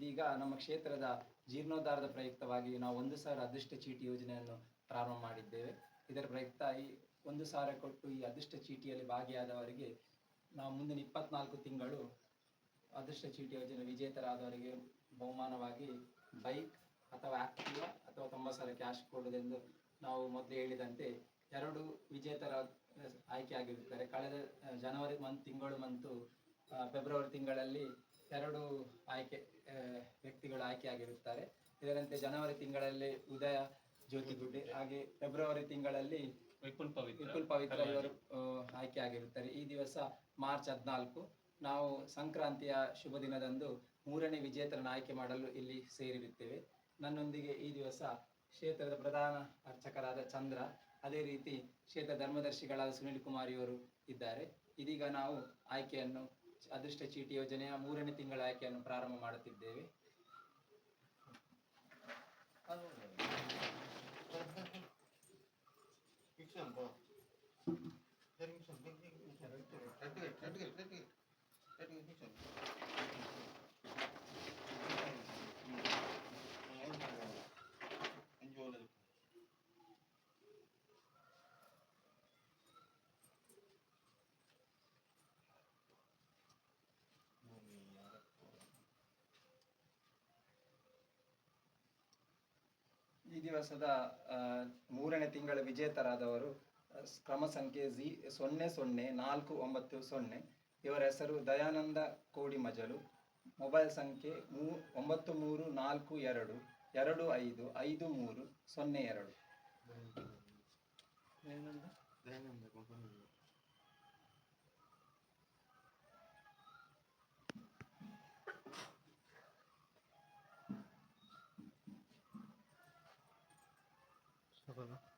ಇದೀಗ ನಮ್ಮ ಕ್ಷೇತ್ರದ ಜೀರ್ಣೋದ್ಧಾರದ ಪ್ರಯುಕ್ತವಾಗಿ ನಾವು 1,000 ಅದೃಷ್ಟ ಚೀಟಿ ಯೋಜನೆಯನ್ನು ಪ್ರಾರಂಭ ಮಾಡಿದ್ದೇವೆ. ಇದರ ಪ್ರಯುಕ್ತ ಈ 1,000 ಕೊಟ್ಟು ಈ ಅದೃಷ್ಟ ಚೀಟಿಯಲ್ಲಿ ಭಾಗಿಯಾದವರಿಗೆ ನಾವು ಮುಂದಿನ 24 ತಿಂಗಳು ಅದೃಷ್ಟ ಚೀಟಿ ಯೋಜನೆ ವಿಜೇತರಾದವರಿಗೆ ಬಹುಮಾನವಾಗಿ ಬೈಕ್ ಅಥವಾ ಆಕ್ಟಿವಾ ಅಥವಾ 90,000 ಕ್ಯಾಶ್ ಕೊಡುವುದೆಂದು ನಾವು ಮೊದಲು ಹೇಳಿದಂತೆ 2 ವಿಜೇತರ ಆಯ್ಕೆಯಾಗಿರುತ್ತಾರೆ. ಕಳೆದ ಜನವರಿ ಫೆಬ್ರವರಿ ತಿಂಗಳಲ್ಲಿ 2 ವ್ಯಕ್ತಿಗಳು ಆಯ್ಕೆಯಾಗಿರುತ್ತಾರೆ. ಇದರಂತೆ ಜನವರಿ ತಿಂಗಳಲ್ಲಿ ಉದಯ ಜ್ಯೋತಿಗುಡ್ಡೆ, ಹಾಗೆ ಫೆಬ್ರವರಿ ತಿಂಗಳಲ್ಲಿ ವಿಪುಲ್ ಪವಿತ್ರ ಇವರು ಆಯ್ಕೆಯಾಗಿರುತ್ತಾರೆ. ಈ ದಿವಸ ಮಾರ್ಚ್ 14 ನಾವು ಸಂಕ್ರಾಂತಿಯ ಶುಭ ದಿನದಂದು 3ನೇ ವಿಜೇತರನ್ನು ಆಯ್ಕೆ ಮಾಡಲು ಇಲ್ಲಿ ಸೇರಿರುತ್ತೇವೆ. ನನ್ನೊಂದಿಗೆ ಈ ದಿವಸ ಕ್ಷೇತ್ರದ ಪ್ರಧಾನ ಅರ್ಚಕರಾದ ಚಂದ್ರ, ಅದೇ ರೀತಿ ಕ್ಷೇತ್ರ ಧರ್ಮದರ್ಶಿಗಳಾದ ಸುನಿಲ್ ಕುಮಾರ್ ಇವರು ಇದ್ದಾರೆ. ಇದೀಗ ನಾವು ಆಯ್ಕೆಯನ್ನು ಅದೃಷ್ಟ ಚೀಟಿ ಯೋಜನೆಯ 3ನೇ ತಿಂಗಳ ಆಯ್ಕೆಯನ್ನು ಪ್ರಾರಂಭ ಮಾಡುತ್ತಿದ್ದೇವೆ. ಈ ದಿವಸದ 3ನೇ ತಿಂಗಳ ವಿಜೇತರಾದವರು ಕ್ರಮ ಸಂಖ್ಯೆ 00490. ಇವರ ಹೆಸರು ದಯಾನಂದ ಕೋಡಿಮಜಲು. ಮೊಬೈಲ್ ಸಂಖ್ಯೆ 9342 255302.